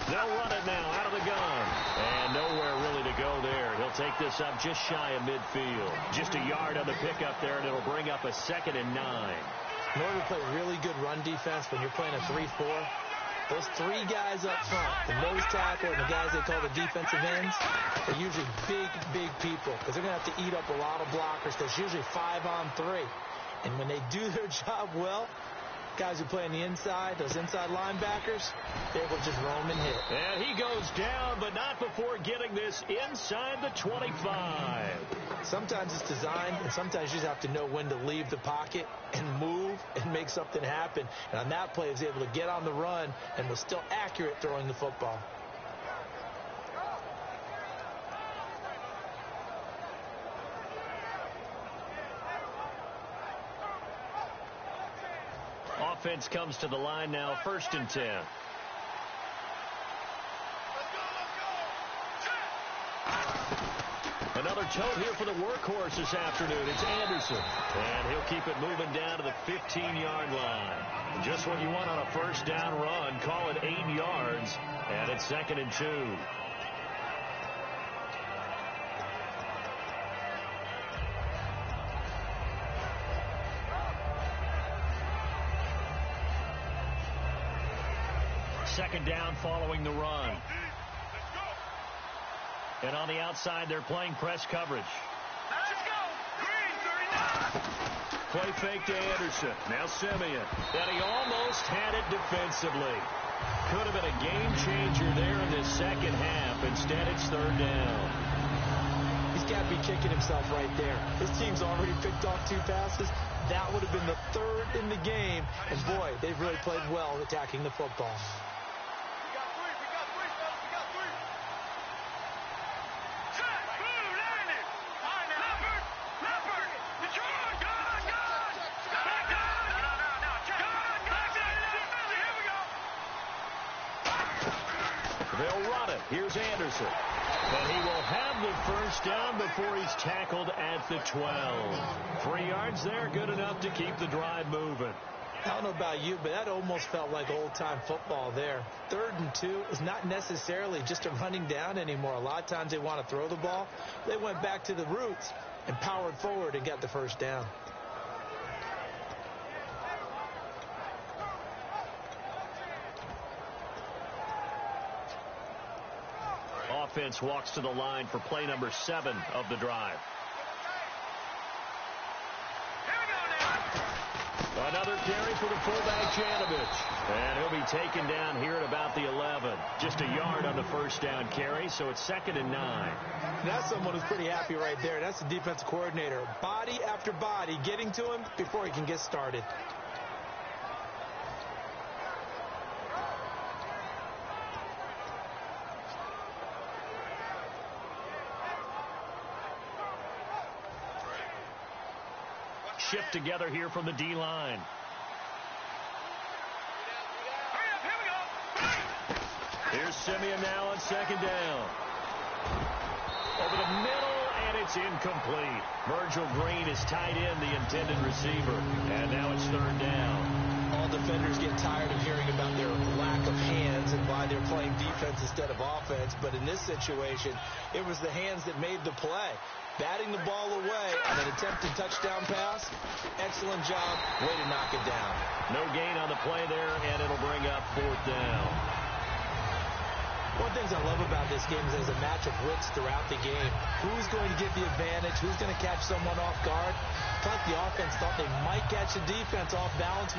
They'll run it now out of the gun. And nowhere really to go there. He'll take this up just shy of midfield. Just a yard on the pickup there, and it'll bring up a 2nd and 9. In order to play really good run defense when you're playing a 3-4, those 3 guys up front, the nose tackle and the guys they call the defensive ends, are usually big people because they're going to have to eat up a lot of blockers. There's usually 5 on 3. And when they do their job well, guys who play on the inside, those inside linebackers, they're able to just roam and hit. And he goes down, but not before getting this inside the 25. Sometimes it's designed, and sometimes you just have to know when to leave the pocket and move and make something happen. And on that play, he was able to get on the run and was still accurate throwing the football. Offense comes to the line now, 1st and 10. Another tote here for the workhorse this afternoon. It's Anderson. And he'll keep it moving down to the 15-yard line. Just what you want on a first down run. Call it 8 yards. And it's 2nd and 2. Second down following the run. And on the outside, they're playing press coverage. Play fake to Anderson. Now Simeon. And he almost had it defensively. Could have been a game changer there in this second half. Instead, it's 3rd down. He's got to be kicking himself right there. His team's already picked off 2 passes. That would have been the 3rd in the game. And, boy, they've really played well attacking the football. They'll run it. Here's Anderson. And he will have the first down before he's tackled at the 12. 3 yards there, good enough to keep the drive moving. I don't know about you, but that almost felt like old-time football there. 3rd and 2 is not necessarily just a running down anymore. A lot of times they want to throw the ball. They went back to the roots and powered forward and got the first down. Offense walks to the line for play number 7 of the drive. Another carry for the fullback, Janovich. And he'll be taken down here at about the 11. Just a yard on the first down carry, so it's 2nd and 9. That's someone who's pretty happy right there. That's the defensive coordinator. Body after body getting to him before he can get started. Shift together here from the D-line. Here's Simeon now on 2nd down. Over the middle, and it's incomplete. Virgil Green is tied in, the intended receiver. And now it's 3rd down. All defenders get tired of hearing about their lack of hands and why they're playing defense instead of offense. But in this situation, it was the hands that made the play. Batting the ball away on an attempted touchdown pass. Excellent job. Way to knock it down. No gain on the play there, and it'll bring up 4th down. One of the things I love about this game is there's a match of wits throughout the game. Who's going to get the advantage? Who's going to catch someone off guard? It's like the offense thought they might catch the defense off balance.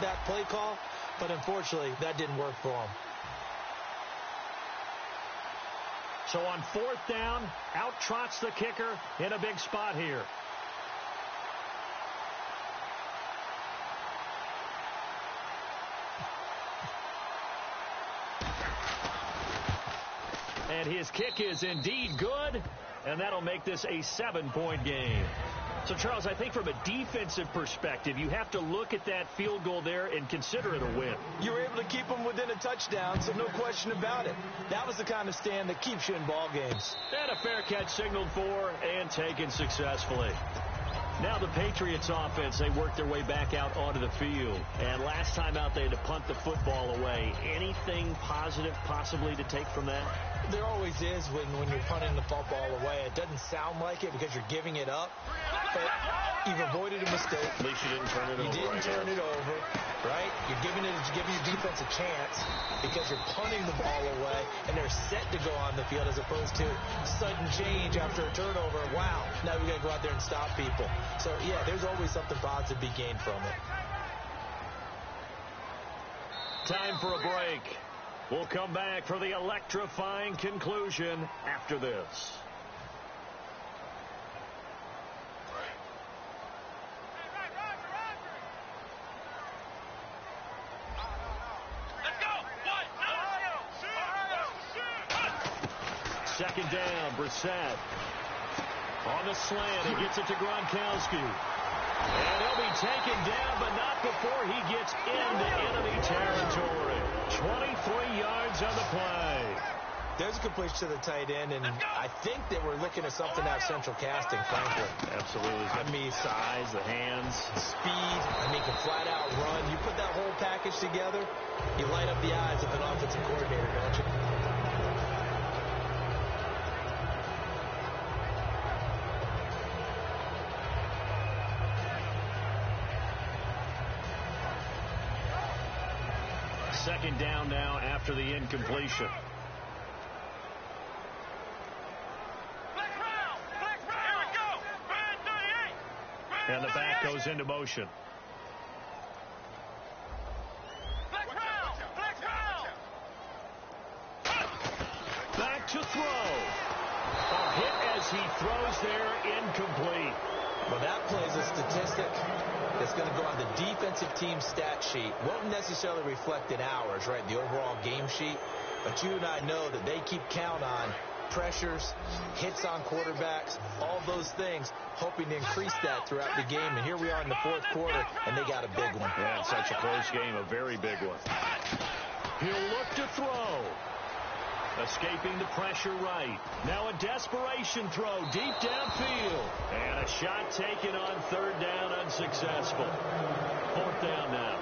That play call, but unfortunately that didn't work for him. So on 4th down, out trots the kicker in a big spot here. And his kick is indeed good, and that'll make this a 7-point game. So, Charles, I think from a defensive perspective, you have to look at that field goal there and consider it a win. You were able to keep them within a touchdown, so no question about it. That was the kind of stand that keeps you in ball games. And a fair catch signaled for and taken successfully. Now the Patriots offense, they work their way back out onto the field. And last time out, they had to punt the football away. Anything positive possibly to take from that? There always is when you're punting the football away. It doesn't sound like it because you're giving it up, but you've avoided a mistake. At least you didn't turn it over. You didn't turn it over, right? You're giving your defense a chance because you're punting the ball away, and they're set to go on the field as opposed to sudden change after a turnover. Wow, now we got to go out there and stop people. So, yeah, there's always something positive to be gained from it. Time for a break. We'll come back for the electrifying conclusion after this. Second down, Brissett. On the slant, he gets it to Gronkowski. And he'll be taken down, but not before he gets into enemy territory. 23 yards on the play. There's a completion to the tight end, and I think that we're looking at something to have central casting, frankly. Absolutely. I mean, size, the hands. Speed. I mean, can flat out run. You put that whole package together, you light up the eyes of an offensive coordinator, don't you? Second down now after the incompletion. And the back goes into motion. Back to throw. A hit as he throws there, incomplete. Well, that plays a statistic that's going to go on the defensive team stat sheet. Won't necessarily reflect in ours, right, the overall game sheet. But you and I know that they keep count on pressures, hits on quarterbacks, all those things, hoping to increase that throughout the game. And here we are in the fourth quarter, and they got a big one. Yeah, such a close game, a very big one. He'll look to throw. Escaping the pressure right. Now a desperation throw deep downfield. And a shot taken on third down, unsuccessful. Fourth down now.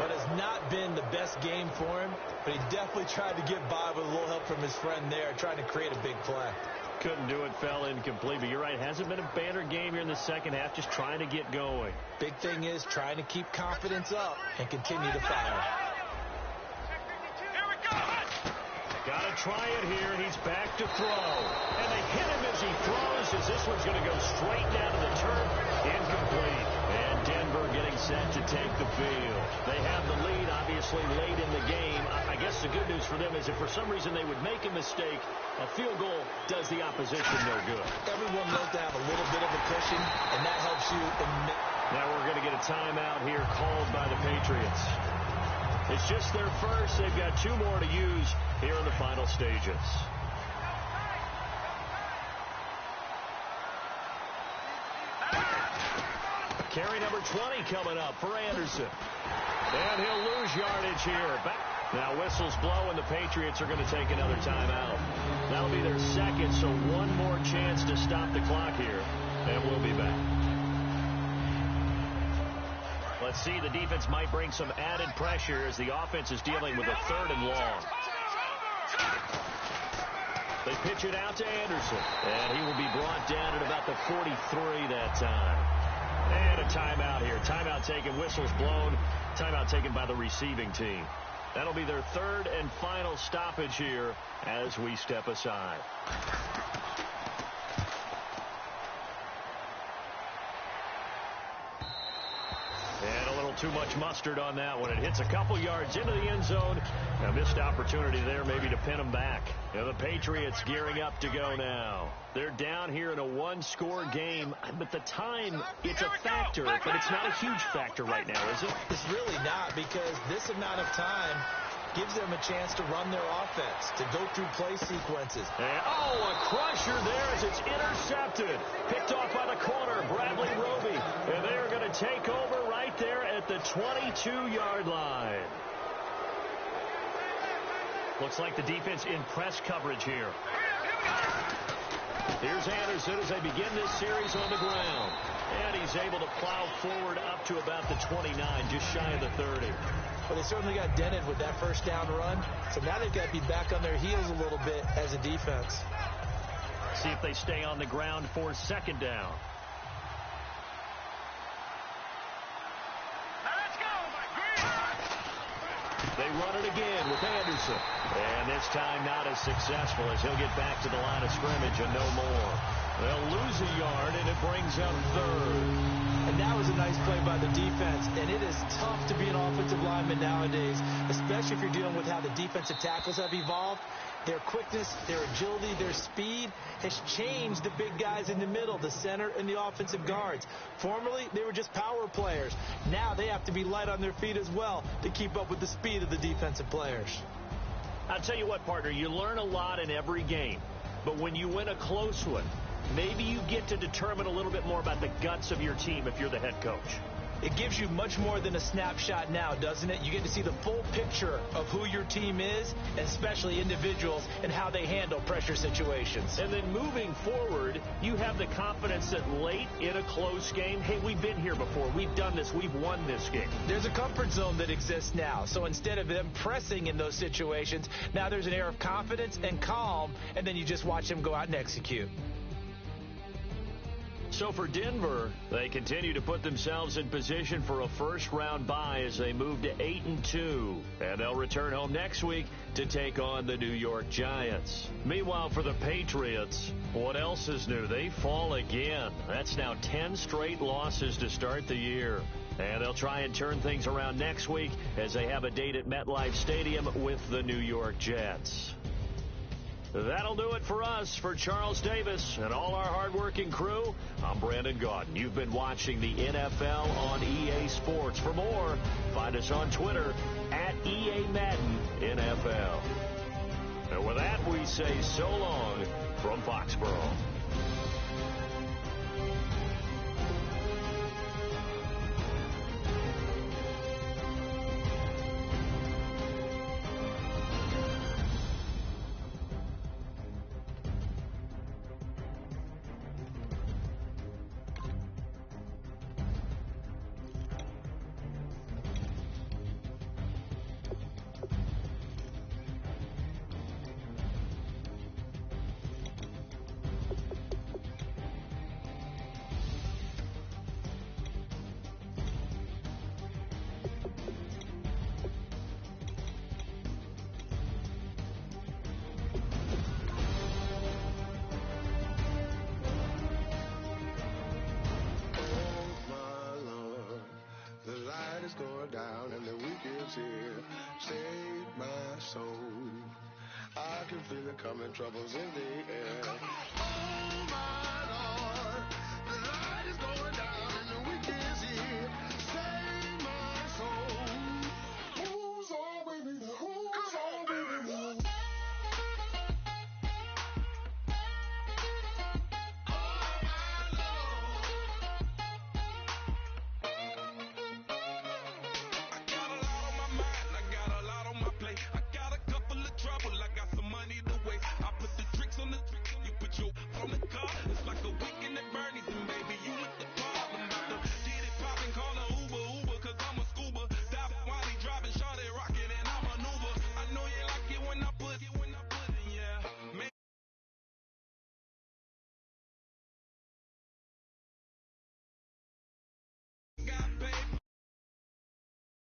But it's not been the best game for him, but he definitely tried to get by with a little help from his friend there, trying to create a big play. Couldn't do it, fell incomplete. But you're right, hasn't been a banner game here in the second half, just trying to get going. Big thing is trying to keep confidence up and continue to fire. Got to try it here. He's back to throw. And they hit him as he throws, as this one's going to go straight down to the turf. Incomplete. And Denver getting set to take the field. They have the lead, obviously, late in the game. I guess the good news for them is if for some reason they would make a mistake, a field goal does the opposition no good. Everyone knows to have a little bit of a cushion, and that helps you. Now we're going to get a timeout here called by the Patriots. It's just their first. They've got 2 more to use here in the final stages. Carry number 20 coming up for Anderson. And he'll lose yardage here. Now whistles blow, and the Patriots are going to take another timeout. That'll be their second, so one more chance to stop the clock here, and we'll be back. Let's see, the defense might bring some added pressure as the offense is dealing with a 3rd and long. They pitch it out to Anderson, and he will be brought down at about the 43 that time. And a timeout here. Timeout taken, whistles blown. Timeout taken by the receiving team. That'll be their 3rd and final stoppage here as we step aside. And a little too much mustard on that one. It hits a couple yards into the end zone. A missed opportunity there maybe to pin them back. And the Patriots gearing up to go now. They're down here in a one-score game, but the time, it's a factor, but it's not a huge factor right now, is it? It's really not, because this amount of time gives them a chance to run their offense, to go through play sequences. And, a crusher there as it's intercepted. Picked off by the corner, Bradley Roby. And they're going to take over right there at the 22-yard line. Looks like the defense in press coverage here. Here's Anderson as they begin this series on the ground. And he's able to plow forward up to about the 29, just shy of the 30. Well, they certainly got dented with that first down run. So now they've got to be back on their heels a little bit as a defense. See if they stay on the ground for 2nd down. They run it again with Anderson. And this time not as successful as he'll get back to the line of scrimmage and no more. They'll lose a yard, and it brings up 3rd. And that was a nice play by the defense. And it is tough to be an offensive lineman nowadays, especially if you're dealing with how the defensive tackles have evolved. Their quickness, their agility, their speed has changed the big guys in the middle, the center, and the offensive guards. Formerly, they were just power players. Now they have to be light on their feet as well to keep up with the speed of the defensive players. I'll tell you what, partner, you learn a lot in every game. But when you win a close one, maybe you get to determine a little bit more about the guts of your team if you're the head coach. It gives you much more than a snapshot now, doesn't it? You get to see the full picture of who your team is, and especially individuals, and how they handle pressure situations. And then moving forward, you have the confidence that late in a close game, hey, we've been here before. We've done this. We've won this game. There's a comfort zone that exists now. So instead of them pressing in those situations, now there's an air of confidence and calm, and then you just watch them go out and execute. So for Denver, they continue to put themselves in position for a first-round bye as they move to 8-2. And they'll return home next week to take on the New York Giants. Meanwhile, for the Patriots, what else is new? They fall again. That's now 10 straight losses to start the year. And they'll try and turn things around next week as they have a date at MetLife Stadium with the New York Jets. That'll do it for us. For Charles Davis and all our hardworking crew, I'm Brandon Gaudin. You've been watching the NFL on EA Sports. For more, find us on Twitter at EA Madden NFL. And with that, we say so long from Foxborough. Going down and the week is here. Save my soul. I can feel it coming, troubles in the air.